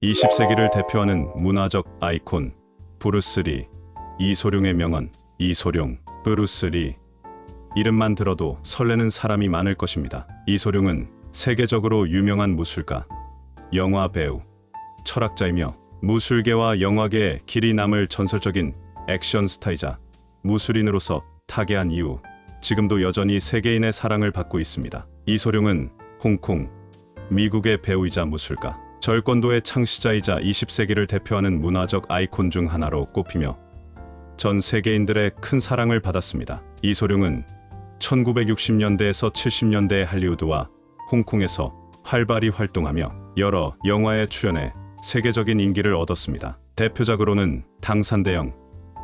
20세기를 대표하는 문화적 아이콘 브루스 리. 이소룡의 명언. 이소룡, 브루스 리. 이름만 들어도 설레는 사람이 많을 것입니다. 이소룡은 세계적으로 유명한 무술가, 영화 배우, 철학자이며 무술계와 영화계에 길이 남을 전설적인 액션 스타이자 무술인으로서 타계한 이후 지금도 여전히 세계인의 사랑을 받고 있습니다. 이소룡은 홍콩, 미국의 배우이자 무술가, 절권도의 창시자이자 20세기를 대표하는 문화적 아이콘 중 하나로 꼽히며 전 세계인들의 큰 사랑을 받았습니다. 이소룡은 1960년대에서 70년대의 할리우드와 홍콩에서 활발히 활동하며 여러 영화에 출연해 세계적인 인기를 얻었습니다. 대표작으로는 당산대영,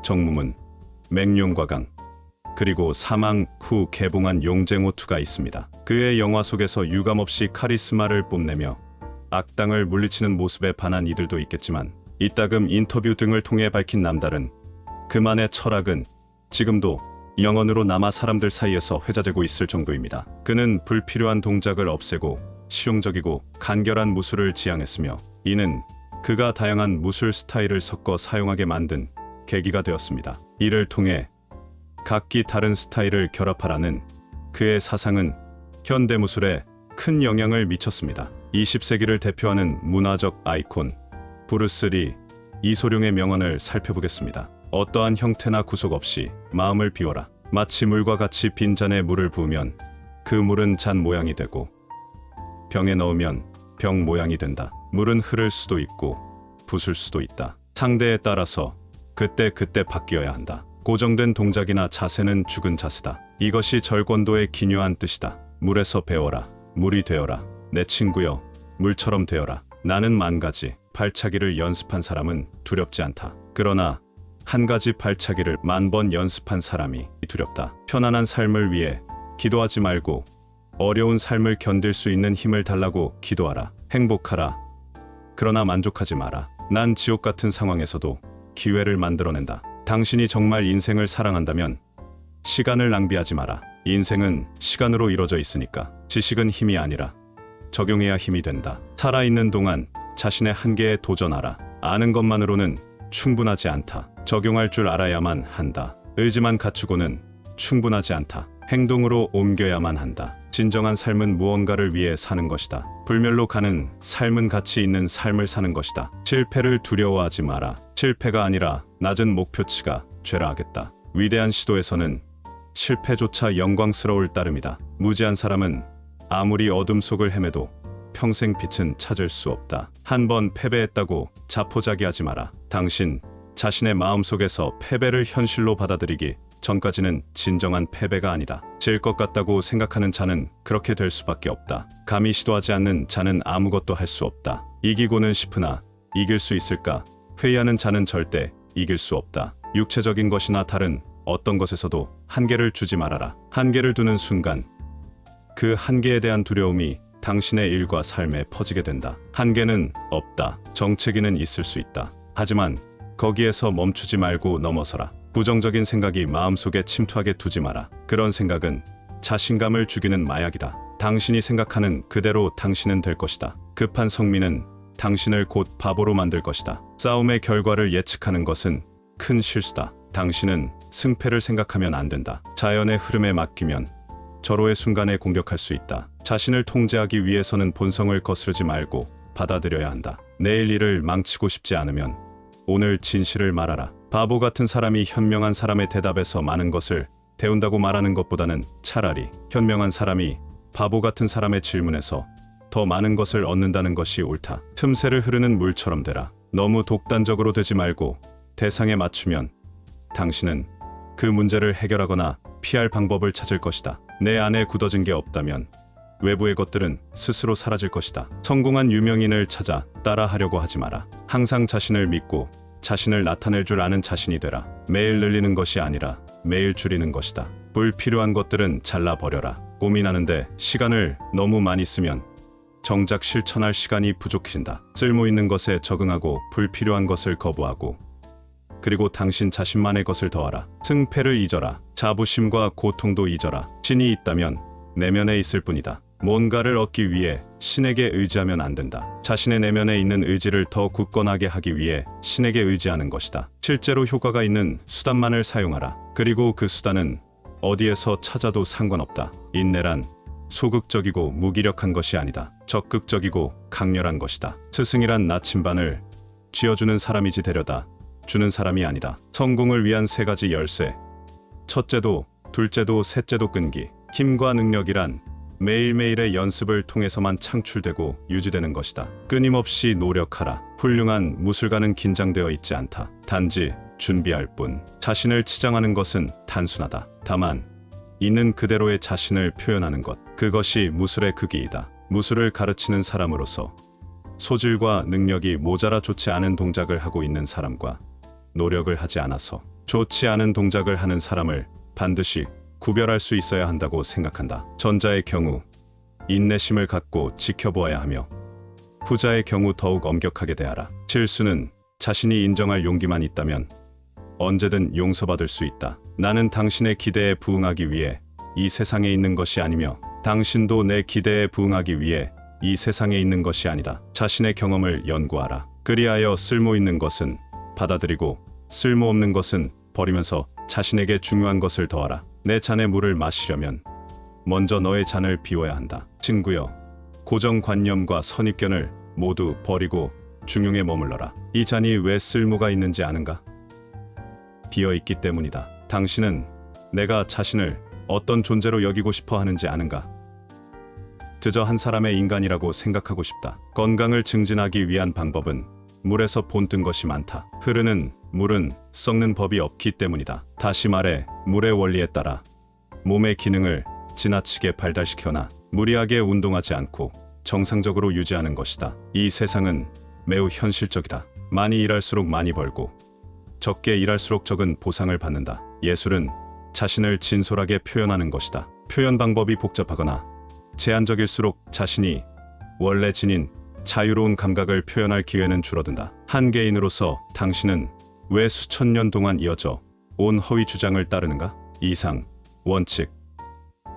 정무문, 맹룡과강, 그리고 사망 후 개봉한 용쟁호2가 있습니다. 그의 영화 속에서 유감없이 카리스마를 뽐내며 악당을 물리치는 모습에 반한 이들도 있겠지만 이따금 인터뷰 등을 통해 밝힌 남다른 그만의 철학은 지금도 영원으로 남아 사람들 사이에서 회자되고 있을 정도입니다. 그는 불필요한 동작을 없애고 실용적이고 간결한 무술을 지향했으며 이는 그가 다양한 무술 스타일을 섞어 사용하게 만든 계기가 되었습니다. 이를 통해 각기 다른 스타일을 결합하라는 그의 사상은 현대 무술에 큰 영향을 미쳤습니다. 20세기를 대표하는 문화적 아이콘 브루스 리. 이소룡의 명언을 살펴보겠습니다. 어떠한 형태나 구속 없이 마음을 비워라. 마치 물과 같이 빈잔에 물을 부으면 그 물은 잔 모양이 되고 병에 넣으면 병 모양이 된다. 물은 흐를 수도 있고 부술 수도 있다. 상대에 따라서 그때 바뀌어야 한다. 고정된 동작이나 자세는 죽은 자세다. 이것이 절권도의 기묘한 뜻이다. 물에서 배워라. 물이 되어라. 내 친구여, 물처럼 되어라. 나는 만 가지 발차기를 연습한 사람은 두렵지 않다. 그러나 한 가지 발차기를 10,000번 연습한 사람이 두렵다. 편안한 삶을 위해 기도하지 말고 어려운 삶을 견딜 수 있는 힘을 달라고 기도하라. 행복하라. 그러나 만족하지 마라. 난 지옥 같은 상황에서도 기회를 만들어낸다. 당신이 정말 인생을 사랑한다면 시간을 낭비하지 마라. 인생은 시간으로 이루어져 있으니까. 지식은 힘이 아니라 적용해야 힘이 된다. 살아있는 동안 자신의 한계에 도전하라. 아는 것만으로는 충분하지 않다. 적용할 줄 알아야만 한다. 의지만 갖추고는 충분하지 않다. 행동으로 옮겨야만 한다. 진정한 삶은 무언가를 위해 사는 것이다. 불멸로 가는 삶은 가치 있는 삶을 사는 것이다. 실패를 두려워하지 마라. 실패가 아니라 낮은 목표치가 죄라 하겠다. 위대한 시도에서는 실패조차 영광스러울 따름이다. 무지한 사람은 아무리 어둠 속을 헤매도 평생 빛은 찾을 수 없다. 한 번 패배했다고 자포자기하지 마라. 당신 자신의 마음속에서 패배를 현실로 받아들이기 전까지는 진정한 패배가 아니다. 질 것 같다고 생각하는 자는 그렇게 될 수밖에 없다. 감히 시도하지 않는 자는 아무것도 할 수 없다. 이기고는 싶으나 이길 수 있을까? 회의하는 자는 절대 이길 수 없다. 육체적인 것이나 다른 어떤 것에서도 한계를 주지 말아라. 한계를 두는 순간 그 한계에 대한 두려움이 당신의 일과 삶에 퍼지게 된다. 한계는 없다. 정체기는 있을 수 있다. 하지만 거기에서 멈추지 말고 넘어서라. 부정적인 생각이 마음속에 침투하게 두지 마라. 그런 생각은 자신감을 죽이는 마약이다. 당신이 생각하는 그대로 당신은 될 것이다. 급한 성민은 당신을 곧 바보로 만들 것이다. 싸움의 결과를 예측하는 것은 큰 실수다. 당신은 승패를 생각하면 안 된다. 자연의 흐름에 맡기면 절호의 순간에 공격할 수 있다. 자신을 통제하기 위해서는 본성을 거스르지 말고 받아들여야 한다. 내일 일을 망치고 싶지 않으면 오늘 진실을 말하라. 바보 같은 사람이 현명한 사람의 대답에서 많은 것을 배운다고 말하는 것보다는 차라리 현명한 사람이 바보 같은 사람의 질문에서 더 많은 것을 얻는다는 것이 옳다. 틈새를 흐르는 물처럼 되라. 너무 독단적으로 되지 말고 대상에 맞추면 당신은 그 문제를 해결하거나 피할 방법을 찾을 것이다. 내 안에 굳어진 게 없다면 외부의 것들은 스스로 사라질 것이다. 성공한 유명인을 찾아 따라하려고 하지 마라. 항상 자신을 믿고 자신을 나타낼 줄 아는 자신이 되라. 매일 늘리는 것이 아니라 매일 줄이는 것이다. 불필요한 것들은 잘라버려라. 고민하는데 시간을 너무 많이 쓰면 정작 실천할 시간이 부족해진다. 쓸모 있는 것에 적응하고 불필요한 것을 거부하고 그리고 당신 자신만의 것을 더하라. 승패를 잊어라. 자부심과 고통도 잊어라. 신이 있다면 내면에 있을 뿐이다. 뭔가를 얻기 위해 신에게 의지하면 안 된다. 자신의 내면에 있는 의지를 더 굳건하게 하기 위해 신에게 의지하는 것이다. 실제로 효과가 있는 수단만을 사용하라. 그리고 그 수단은 어디에서 찾아도 상관없다. 인내란 소극적이고 무기력한 것이 아니다. 적극적이고 강렬한 것이다. 스승이란 나침반을 쥐어주는 사람이지 데려다 주는 사람이 아니다. 성공을 위한 세 가지 열쇠. 첫째도 둘째도 셋째도 끈기. 힘과 능력이란 매일매일의 연습을 통해서만 창출되고 유지되는 것이다. 끊임없이 노력하라. 훌륭한 무술가는 긴장되어 있지 않다. 단지 준비할 뿐. 자신을 치장하는 것은 단순하다. 다만 있는 그대로의 자신을 표현하는 것. 그것이 무술의 극이다. 무술을 가르치는 사람으로서 소질과 능력이 모자라 좋지 않은 동작을 하고 있는 사람과 노력을 하지 않아서 좋지 않은 동작을 하는 사람을 반드시 구별할 수 있어야 한다고 생각한다. 전자의 경우 인내심을 갖고 지켜보아야 하며 후자의 경우 더욱 엄격하게 대하라. 실수는 자신이 인정할 용기만 있다면 언제든 용서받을 수 있다. 나는 당신의 기대에 부응하기 위해 이 세상에 있는 것이 아니며 당신도 내 기대에 부응하기 위해 이 세상에 있는 것이 아니다. 자신의 경험을 연구하라. 그리하여 쓸모 있는 것은 받아들이고 쓸모없는 것은 버리면서 자신에게 중요한 것을 더하라. 내 잔에 물을 마시려면 먼저 너의 잔을 비워야 한다. 친구여, 고정관념과 선입견을 모두 버리고 중용에 머물러라. 이 잔이 왜 쓸모가 있는지 아는가? 비어있기 때문이다. 당신은 내가 자신을 어떤 존재로 여기고 싶어 하는지 아는가? 그저 한 사람의 인간이라고 생각하고 싶다. 건강을 증진하기 위한 방법은 물에서 본뜬 것이 많다. 흐르는 물은 썩는 법이 없기 때문이다. 다시 말해 물의 원리에 따라 몸의 기능을 지나치게 발달시켜나 무리하게 운동하지 않고 정상적으로 유지하는 것이다. 이 세상은 매우 현실적이다. 많이 일할수록 많이 벌고 적게 일할수록 적은 보상을 받는다. 예술은 자신을 진솔하게 표현하는 것이다. 표현 방법이 복잡하거나 제한적일수록 자신이 원래 지닌 자유로운 감각을 표현할 기회는 줄어든다. 한 개인으로서 당신은 왜 수천 년 동안 이어져 온 허위 주장을 따르는가? 이상, 원칙,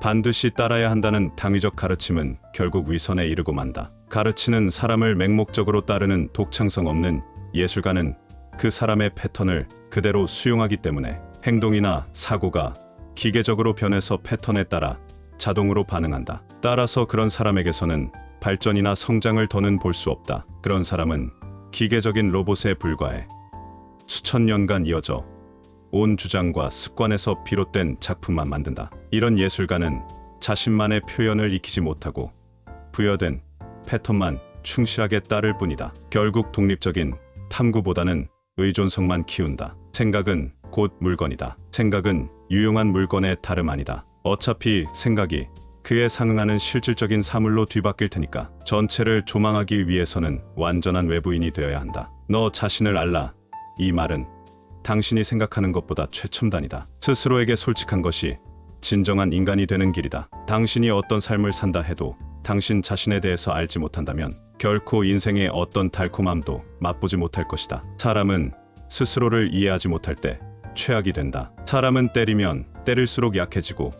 반드시 따라야 한다는 당위적 가르침은 결국 위선에 이르고 만다. 가르치는 사람을 맹목적으로 따르는 독창성 없는 예술가는 그 사람의 패턴을 그대로 수용하기 때문에 행동이나 사고가 기계적으로 변해서 패턴에 따라 자동으로 반응한다. 따라서 그런 사람에게서는 발전이나 성장을 더는 볼 수 없다. 그런 사람은 기계적인 로봇에 불과해 수천 년간 이어져 온 주장과 습관에서 비롯된 작품만 만든다. 이런 예술가는 자신만의 표현을 익히지 못하고 부여된 패턴만 충실하게 따를 뿐이다. 결국 독립적인 탐구보다는 의존성만 키운다. 생각은 곧 물건이다. 생각은 유용한 물건의 다름 아니다. 어차피 생각이 그에 상응하는 실질적인 사물로 뒤바뀔 테니까. 전체를 조망하기 위해서는 완전한 외부인이 되어야 한다. 너 자신을 알라. 이 말은 당신이 생각하는 것보다 최첨단이다. 스스로에게 솔직한 것이 진정한 인간이 되는 길이다. 당신이 어떤 삶을 산다 해도 당신 자신에 대해서 알지 못한다면 결코 인생의 어떤 달콤함도 맛보지 못할 것이다. 사람은 스스로를 이해하지 못할 때 최악이 된다. 사람은 때리면 때릴수록 약해지고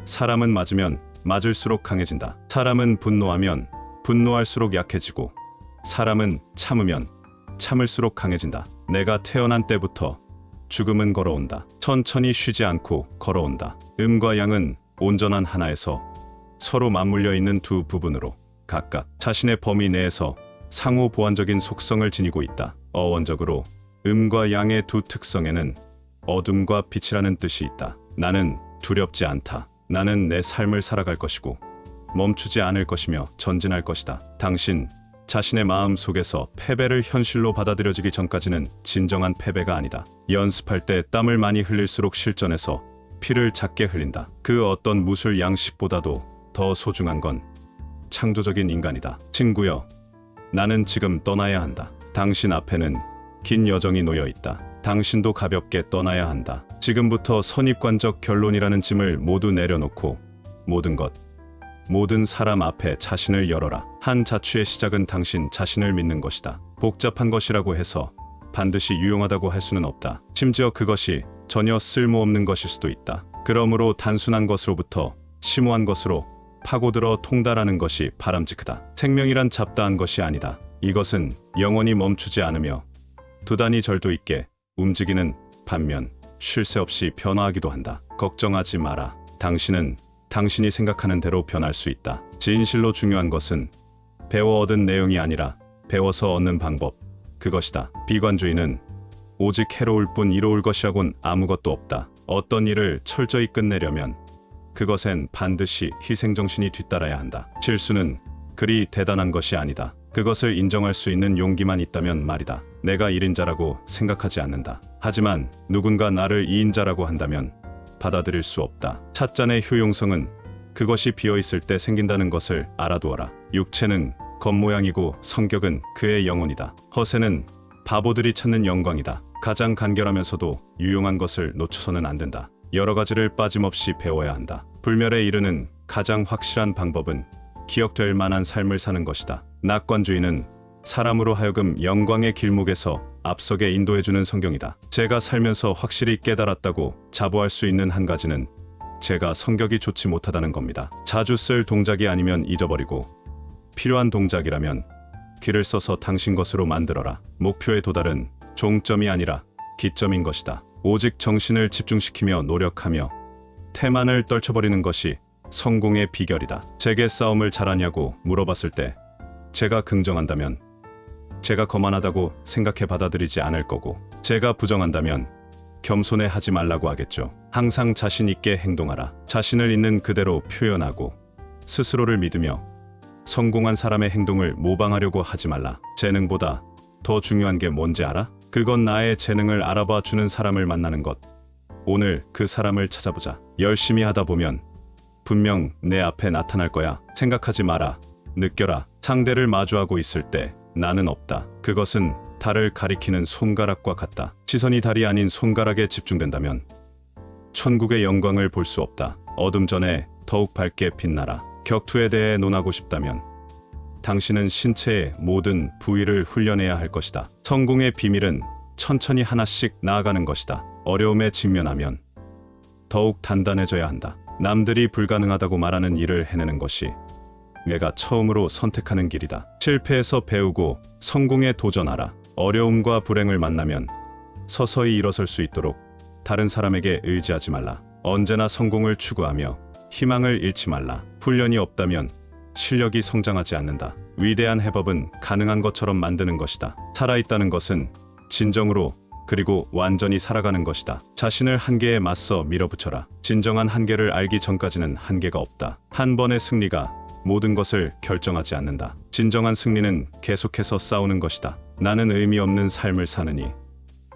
사람은 맞으면 맞을수록 강해진다. 사람은 분노하면 분노할수록 약해지고 사람은 참으면 참을수록 강해진다. 내가 태어난 때부터 죽음은 걸어온다. 천천히 쉬지 않고 걸어온다. 음과 양은 온전한 하나에서 서로 맞물려 있는 두 부분으로 각각 자신의 범위 내에서 상호 보완적인 속성을 지니고 있다. 어원적으로 음과 양의 두 특성에는 어둠과 빛이라는 뜻이 있다. 나는 두렵지 않다. 나는 내 삶을 살아갈 것이고 멈추지 않을 것이며 전진할 것이다. 당신 자신의 마음 속에서 패배를 현실로 받아들여지기 전까지는 진정한 패배가 아니다. 연습할 때 땀을 많이 흘릴수록 실전에서 피를 작게 흘린다. 그 어떤 무술 양식보다도 더 소중한 건 창조적인 인간이다. 친구여, 나는 지금 떠나야 한다. 당신 앞에는 긴 여정이 놓여 있다. 당신도 가볍게 떠나야 한다. 지금부터 선입관적 결론이라는 짐을 모두 내려놓고 모든 것, 모든 사람 앞에 자신을 열어라. 한 자취의 시작은 당신 자신을 믿는 것이다. 복잡한 것이라고 해서 반드시 유용하다고 할 수는 없다. 심지어 그것이 전혀 쓸모없는 것일 수도 있다. 그러므로 단순한 것으로부터 심오한 것으로 파고들어 통달하는 것이 바람직하다. 생명이란 잡다한 것이 아니다. 이것은 영원히 멈추지 않으며 두 단위 절도 있게 움직이는 반면 쉴 새 없이 변화하기도 한다. 걱정하지 마라. 당신은 당신이 생각하는 대로 변할 수 있다. 진실로 중요한 것은 배워 얻은 내용이 아니라 배워서 얻는 방법, 그것이다. 비관주의는 오직 해로울 뿐 이로울 것이라곤 아무것도 없다. 어떤 일을 철저히 끝내려면 그것엔 반드시 희생정신이 뒤따라야 한다. 실수는 그리 대단한 것이 아니다. 그것을 인정할 수 있는 용기만 있다면 말이다. 내가 1인자라고 생각하지 않는다. 하지만 누군가 나를 2인자라고 한다면 받아들일 수 없다. 찻잔의 효용성은 그것이 비어있을 때 생긴다는 것을 알아두어라. 육체는 겉모양이고 성격은 그의 영혼이다. 허세는 바보들이 찾는 영광이다. 가장 간결하면서도 유용한 것을 놓쳐서는 안 된다. 여러 가지를 빠짐없이 배워야 한다. 불멸에 이르는 가장 확실한 방법은 기억될 만한 삶을 사는 것이다. 낙관주의는 사람으로 하여금 영광의 길목에서 앞서게 인도해주는 성경이다. 제가 살면서 확실히 깨달았다고 자부할 수 있는 한 가지는 제가 성격이 좋지 못하다는 겁니다. 자주 쓸 동작이 아니면 잊어버리고 필요한 동작이라면 길을 써서 당신 것으로 만들어라. 목표에 도달은 종점이 아니라 기점인 것이다. 오직 정신을 집중시키며 노력하며 태만을 떨쳐버리는 것이 성공의 비결이다. 제게 싸움을 잘하냐고 물어봤을 때 제가 긍정한다면 제가 거만하다고 생각해 받아들이지 않을 거고, 제가 부정한다면 겸손해 하지 말라고 하겠죠. 항상 자신 있게 행동하라. 자신을 있는 그대로 표현하고 스스로를 믿으며 성공한 사람의 행동을 모방하려고 하지 말라. 재능보다 더 중요한 게 뭔지 알아? 그건 나의 재능을 알아봐 주는 사람을 만나는 것. 오늘 그 사람을 찾아보자. 열심히 하다 보면 분명 내 앞에 나타날 거야. 생각하지 마라. 느껴라. 상대를 마주하고 있을 때 나는 없다. 그것은 달을 가리키는 손가락과 같다. 시선이 달이 아닌 손가락에 집중된다면 천국의 영광을 볼 수 없다. 어둠 전에 더욱 밝게 빛나라. 격투에 대해 논하고 싶다면 당신은 신체의 모든 부위를 훈련해야 할 것이다. 성공의 비밀은 천천히 하나씩 나아가는 것이다. 어려움에 직면하면 더욱 단단해져야 한다. 남들이 불가능하다고 말하는 일을 해내는 것이 내가 처음으로 선택하는 길이다. 실패에서 배우고 성공에 도전하라. 어려움과 불행을 만나면 서서히 일어설 수 있도록 다른 사람에게 의지하지 말라. 언제나 성공을 추구하며 희망을 잃지 말라. 훈련이 없다면 실력이 성장하지 않는다. 위대한 해법은 가능한 것처럼 만드는 것이다. 살아있다는 것은 진정으로 그리고 완전히 살아가는 것이다. 자신을 한계에 맞서 밀어붙여라. 진정한 한계를 알기 전까지는 한계가 없다. 한 번의 승리가 모든 것을 결정하지 않는다. 진정한 승리는 계속해서 싸우는 것이다. 나는 의미 없는 삶을 사느니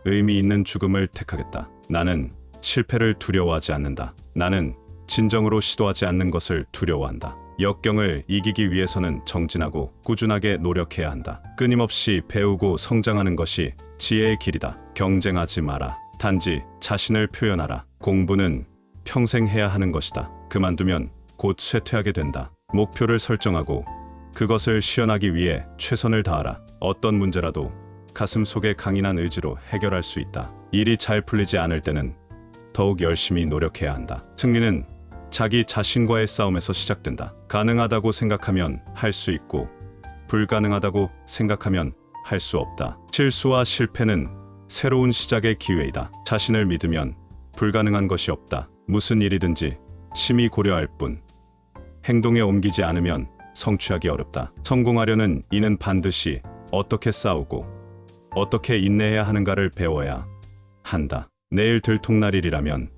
의미 있는 죽음을 택하겠다. 나는 실패를 두려워하지 않는다. 나는 진정으로 시도하지 않는 것을 두려워한다. 역경을 이기기 위해서는 정진하고 꾸준하게 노력해야 한다. 끊임없이 배우고 성장하는 것이 지혜의 길이다. 경쟁하지 마라. 단지 자신을 표현하라. 공부는 평생 해야 하는 것이다. 그만두면 곧 쇠퇴하게 된다. 목표를 설정하고 그것을 실현하기 위해 최선을 다하라. 어떤 문제라도 가슴 속에 강인한 의지로 해결할 수 있다. 일이 잘 풀리지 않을 때는 더욱 열심히 노력해야 한다. 승리는 자기 자신과의 싸움에서 시작된다. 가능하다고 생각하면 할 수 있고 불가능하다고 생각하면 할 수 없다. 실수와 실패는 새로운 시작의 기회이다. 자신을 믿으면 불가능한 것이 없다. 무슨 일이든지 심히 고려할 뿐 행동에 옮기지 않으면 성취하기 어렵다. 성공하려는 이는 반드시 어떻게 싸우고 어떻게 인내해야 하는가를 배워야 한다. 내일 들통날일이라면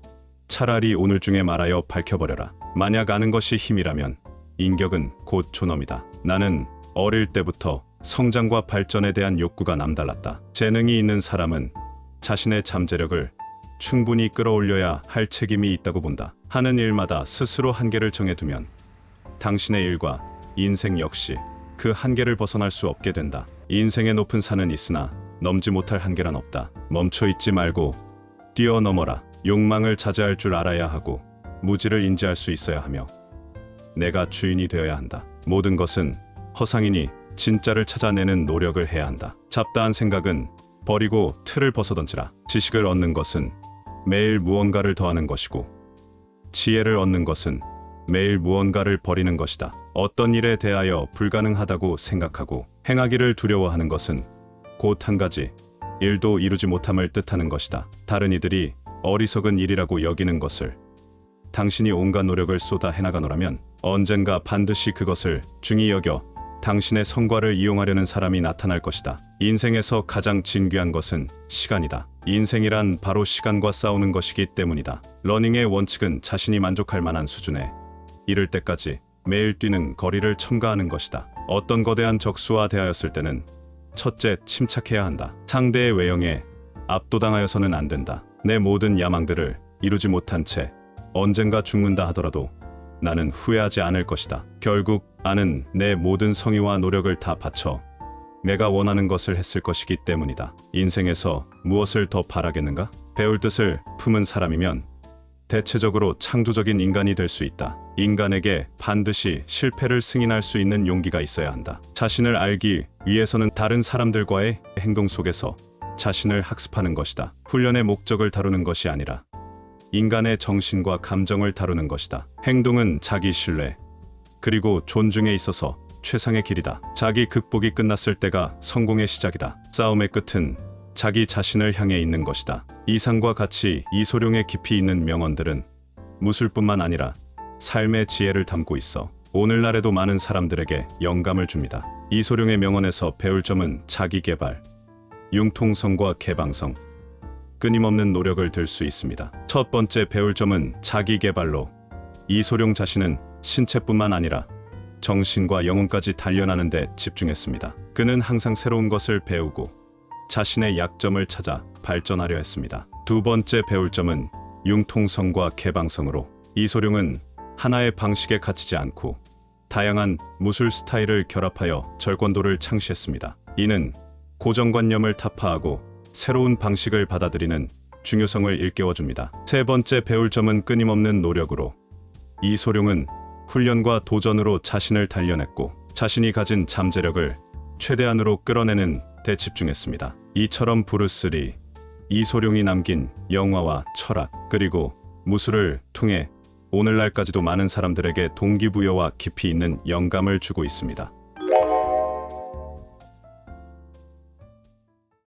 차라리 오늘 중에 말하여 밝혀버려라. 만약 아는 것이 힘이라면 인격은 곧 존엄이다. 나는 어릴 때부터 성장과 발전에 대한 욕구가 남달랐다. 재능이 있는 사람은 자신의 잠재력을 충분히 끌어올려야 할 책임이 있다고 본다. 하는 일마다 스스로 한계를 정해두면 당신의 일과 인생 역시 그 한계를 벗어날 수 없게 된다. 인생의 높은 산은 있으나 넘지 못할 한계란 없다. 멈춰 있지 말고 뛰어넘어라. 욕망을 자제할 줄 알아야 하고 무지를 인지할 수 있어야 하며 내가 주인이 되어야 한다. 모든 것은 허상이니 진짜를 찾아내는 노력을 해야 한다. 잡다한 생각은 버리고 틀을 벗어던지라. 지식을 얻는 것은 매일 무언가를 더하는 것이고 지혜를 얻는 것은 매일 무언가를 버리는 것이다. 어떤 일에 대하여 불가능하다고 생각하고 행하기를 두려워하는 것은 곧 한 가지 일도 이루지 못함을 뜻하는 것이다. 다른 이들이 어리석은 일이라고 여기는 것을 당신이 온갖 노력을 쏟아 해나가노라면 언젠가 반드시 그것을 중히 여겨 당신의 성과를 이용하려는 사람이 나타날 것이다. 인생에서 가장 진귀한 것은 시간이다. 인생이란 바로 시간과 싸우는 것이기 때문이다. 러닝의 원칙은 자신이 만족할 만한 수준에 이를 때까지 매일 뛰는 거리를 첨가하는 것이다. 어떤 거대한 적수와 대하였을 때는 첫째, 침착해야 한다. 상대의 외형에 압도당하여서는 안 된다. 내 모든 야망들을 이루지 못한 채 언젠가 죽는다 하더라도 나는 후회하지 않을 것이다. 결국 나는 내 모든 성의와 노력을 다 바쳐 내가 원하는 것을 했을 것이기 때문이다. 인생에서 무엇을 더 바라겠는가? 배울 뜻을 품은 사람이면 대체적으로 창조적인 인간이 될 수 있다. 인간에게 반드시 실패를 승인할 수 있는 용기가 있어야 한다. 자신을 알기 위해서는 다른 사람들과의 행동 속에서 자신을 학습하는 것이다. 훈련의 목적을 다루는 것이 아니라 인간의 정신과 감정을 다루는 것이다. 행동은 자기 신뢰 그리고 존중에 있어서 최상의 길이다. 자기 극복이 끝났을 때가 성공의 시작이다. 싸움의 끝은 자기 자신을 향해 있는 것이다. 이상과 같이 이소룡의 깊이 있는 명언들은 무술뿐만 아니라 삶의 지혜를 담고 있어 오늘날에도 많은 사람들에게 영감을 줍니다. 이소룡의 명언에서 배울 점은 자기 개발, 융통성과 개방성, 끊임없는 노력을 들 수 있습니다. 첫 번째 배울 점은 자기 개발로 이소룡 자신은 신체뿐만 아니라 정신과 영혼까지 단련하는 데 집중했습니다. 그는 항상 새로운 것을 배우고 자신의 약점을 찾아 발전하려 했습니다. 두 번째 배울 점은 융통성과 개방성으로 이소룡은 하나의 방식에 갇히지 않고 다양한 무술 스타일을 결합하여 절권도를 창시했습니다. 이는 고정관념을 타파하고 새로운 방식을 받아들이는 중요성을 일깨워줍니다. 세 번째 배울 점은 끊임없는 노력으로 이소룡은 훈련과 도전으로 자신을 단련했고 자신이 가진 잠재력을 최대한으로 끌어내는 데 집중했습니다. 이처럼 브루스리, 이소룡이 남긴 영화와 철학 그리고 무술을 통해 오늘날까지도 많은 사람들에게 동기부여와 깊이 있는 영감을 주고 있습니다.